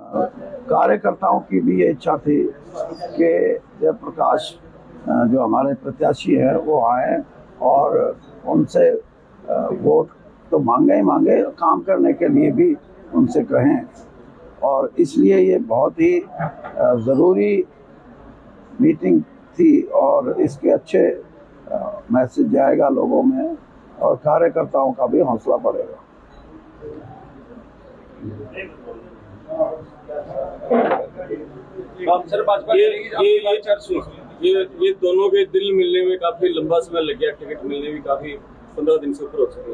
कार्यकर्ताओं की भी ये इच्छा थी कि जयप्रकाश जो हमारे प्रत्याशी हैं वो आए और उनसे वोट तो मांगे ही मांगे, काम करने के लिए भी उनसे कहें। और इसलिए ये बहुत ही ज़रूरी मीटिंग थी और इसके अच्छे मैसेज जाएगा लोगों में और कार्यकर्ताओं का भी हौसला बढ़ेगा। सर भाजपा ये दोनों के दिल मिलने में काफी लंबा समय लग गया, टिकट मिलने में काफी 15 दिन से ऊपर हो चुके।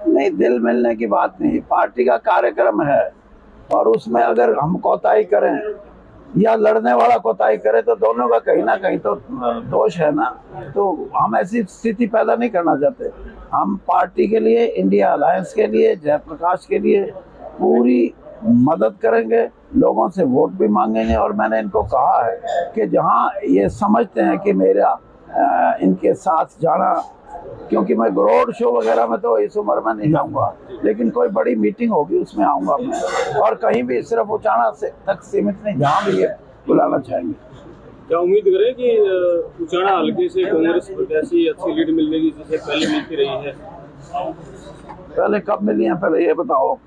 नहीं, दिल मिलने की बात नहीं, पार्टी का कार्यक्रम है और उसमें अगर हम कोताही करें या लड़ने वाला कोताही करे तो दोनों का कहीं ना कहीं तो दोष है ना। तो हम ऐसी स्थिति पैदा नहीं करना चाहते। हम पार्टी के लिए, इंडिया अलायंस के लिए, जयप्रकाश के लिए पूरी मदद करेंगे, लोगों से वोट भी मांगेंगे। और मैंने इनको कहा है कि जहां ये समझते हैं कि मेरा इनके साथ जाना, क्योंकि मैं रोड शो वगैरह में तो इस उम्र में नहीं जाऊंगा, लेकिन कोई बड़ी मीटिंग होगी उसमें आऊंगा मैं। और कहीं भी सिर्फ उचाना तक सीमित नहीं, जहाँ भी ये बुलाना चाहेंगे। क्या उम्मीद करें कि उचाना हल्के से कांग्रेस प्रत्याशी अच्छी लीड मिलने की जैसे पहले मिलती रही है? पहले कब मिली है पहले ये बताओ।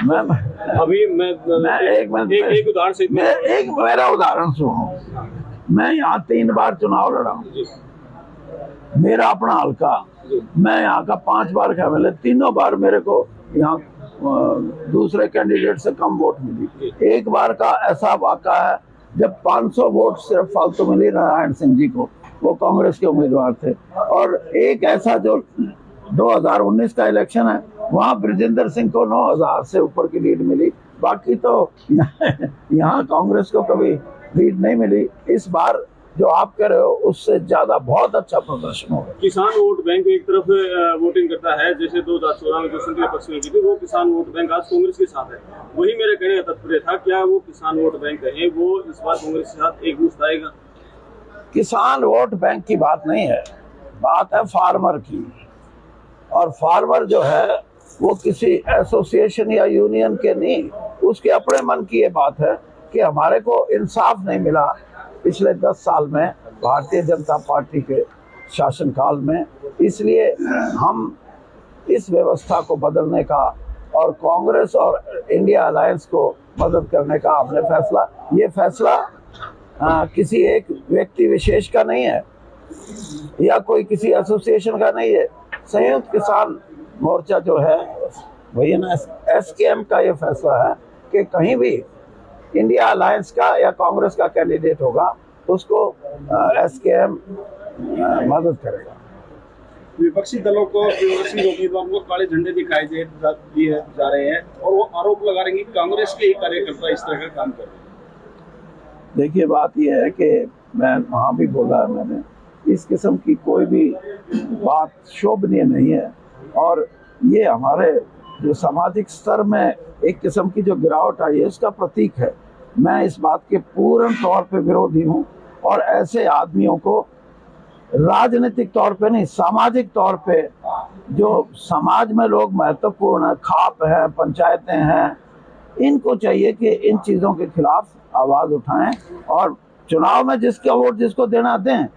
मैं एक उदाहरण से एक मेरा उदाहरण सुनो। मैं यहाँ 3 बार चुनाव लड़ा, मेरा अपना हल्का, मैं यहाँ का 5 बार का मिले, तीनों बार मेरे को यहाँ दूसरे कैंडिडेट से कम वोट मिली। एक बार का ऐसा वाक़ा है जब 500 वोट सिर्फ फालतू मिली नारायण सिंह जी को, वो कांग्रेस के उम्मीदवार थे। और एक ऐसा जो 2019 का इलेक्शन है, वहाँ ब्रजेंद्र सिंह को 9000 से ऊपर की लीड मिली। बाकी तो यहाँ कांग्रेस को कभी लीड नहीं मिली। इस बार जो आप कह रहे हो उससे ज्यादा बहुत अच्छा प्रदर्शन होगा। किसान वोट बैंक एक तरफ वोटिंग करता है, जैसे 2014 में जो संघीय पक्ष में की थी, वो किसान वोट बैंक आज कांग्रेस के साथ है। वही मेरे कहने का तात्पर्य था, क्या वो किसान वोट बैंक है वो इस बार कांग्रेस के साथ एक मुश्त आएगा? किसान वोट बैंक की बात नहीं है, बात है फार्मर की। और फार्मर जो है वो किसी एसोसिएशन या यूनियन के नहीं, उसके अपने मन की ये बात है कि हमारे को इंसाफ नहीं मिला पिछले 10 साल में भारतीय जनता पार्टी के शासनकाल में। इसलिए हम इस व्यवस्था को बदलने का और कांग्रेस और इंडिया अलायंस को मदद करने का हमने फैसला, ये फैसला किसी एक व्यक्ति विशेष का नहीं है या कोई किसी एसोसिएशन का नहीं है। संयुक्त किसान मोर्चा जो है वही ना, SKM का ये फैसला है कि कहीं भी इंडिया अलायंस का या कांग्रेस का कैंडिडेट होगा उसको SKM मदद करेगा। विपक्षी दलों को, विपक्षी उम्मीदवारों को काले झंडे दिखाई दिए जा रहे हैं और वो आरोप लगा रहे हैं कि कांग्रेस के ही कार्यकर्ता इस तरह का काम कर रहे हैं। देखिए, बात यह है कि मैं वहाँ भी बोला है मैंने, इस किस्म की कोई भी बात शोभनीय नहीं है और ये हमारे जो सामाजिक स्तर में एक किस्म की जो गिरावट आई है उसका प्रतीक है। मैं इस बात के पूर्ण तौर पे विरोधी हूँ और ऐसे आदमियों को राजनीतिक तौर पे नहीं, सामाजिक तौर पे जो समाज में लोग महत्वपूर्ण खाप हैं, पंचायतें हैं, इनको चाहिए कि इन चीज़ों के खिलाफ आवाज़ उठाएं और चुनाव में जिसका वोट जिसको देना दें।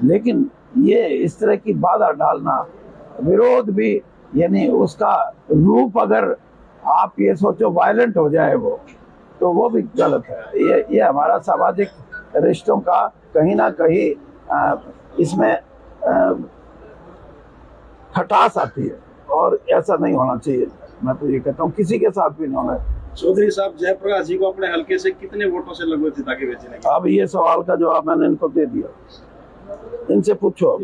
लेकिन ये इस तरह की बाधा डालना, विरोध भी, यानी उसका रूप अगर आप ये सोचो वायलेंट हो जाए वो, तो वो भी गलत है। ये हमारा सामाजिक रिश्तों का कहीं ना कहीं इसमें खटास आती है और ऐसा नहीं होना चाहिए। मैं तो ये कहता हूँ किसी के साथ भी नहीं होना है। चौधरी साहब, जयप्रकाश जी को अपने हल्के से कितने वोटों से लगभग जिता के भेजने? अब ये सवाल का जवाब मैंने इनको दे दिया, इनसे पूछो।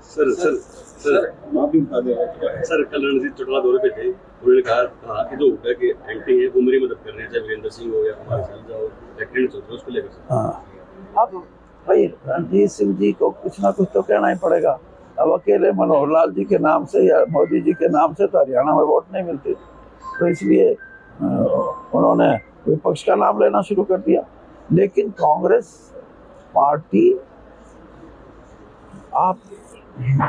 सर माफी बता दें सर, कल रणजीत चौटाला दौरे पे थे, उन्होंने कहा कि जो होगा कि एंटी है वो मेरी मदद कर रहे हैं, चाहे वीरेंद्र सिंह हो या कुमार सैलजा हो, लेफ्टिनेंट चौधरी, उसको लेकर। हाँ, अब भाई रणजीत सिंह जी को कुछ ना कुछ तो कहना ही पड़ेगा। अब अकेले मनोहर लाल जी के नाम से या मोदी जी के नाम से तो हरियाणा में वोट नहीं मिलते, तो इसलिए उन्होंने विपक्ष का नाम लेना शुरू कर दिया। लेकिन कांग्रेस पार्टी, आप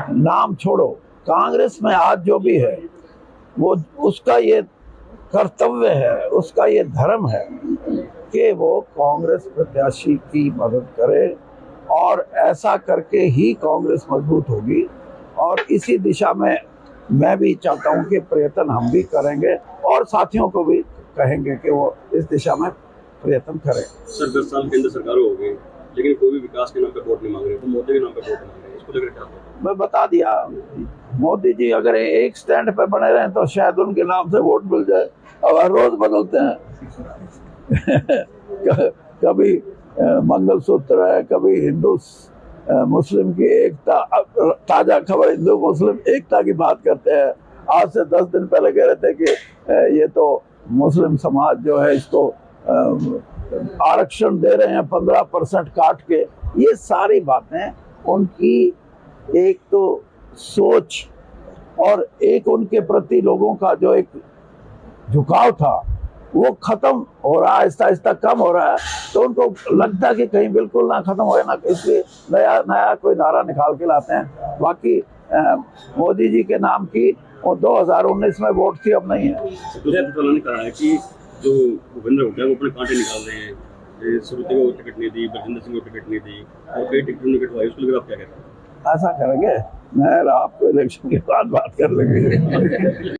नाम छोड़ो, कांग्रेस में आज जो भी है वो उसका ये कर्तव्य है, उसका ये धर्म है कि वो कांग्रेस प्रत्याशी की मदद करे, और ऐसा करके ही कांग्रेस मजबूत होगी। और इसी दिशा में मैं भी चाहता हूं कि प्रयत्न हम भी करेंगे और साथियों को भी कहेंगे कि वो इस दिशा में प्रयत्न करें। सर 10 साल केंद्र सरकार हो गई, लेकिन कोई भी विकास के नाम पे वोट नहीं मांग रहे, तो मोदी के नाम पे वोट मांग रहे हैं, इसको लेकर क्या होगा? मैं बता दिया, मोदी जी अगर एक स्टैंड पे बने रहें तो शायद उनके नाम से वोट मिल जाए। अब हर रोज बदलते हैं कभी मंगलसूत्र है, कभी हिंदू मुस्लिम की एकता। अब ताजा खबर हिंदू मुस्लिम एकता की बात करते हैं। आज से 10 दिन पहले कह रहे थे कि ये तो मुस्लिम समाज जो है इसको आरक्षण दे रहे हैं 15% काट के। ये सारी बातें उनकी एक तो सोच और एक उनके प्रति लोगों का जो एक झुकाव था वो खत्म हो रहा है, आहिस्ता आहिस्ता कम हो रहा है। तो उनको लगता है कि कहीं बिल्कुल ना खत्म हो ना, इसलिए नया नया कोई नारा निकाल के लाते हैं। बाकी मोदी जी के नाम की 2019 में वोट थी, अब नहीं है। ने कहा है कि जो भूपेंद्र हुड्डा वो अपने कांटे निकाल रहे हैं, श्रुति को टिकट नहीं दी, बरजिंदर सिंह को टिकट नहीं दी और कई टिकट उन्हें कटवाई, उसको लेकर आप क्या कहते हैं? ऐसा करेंगे, मैं आपको इलेक्शन के बाद बात कर लेंगे।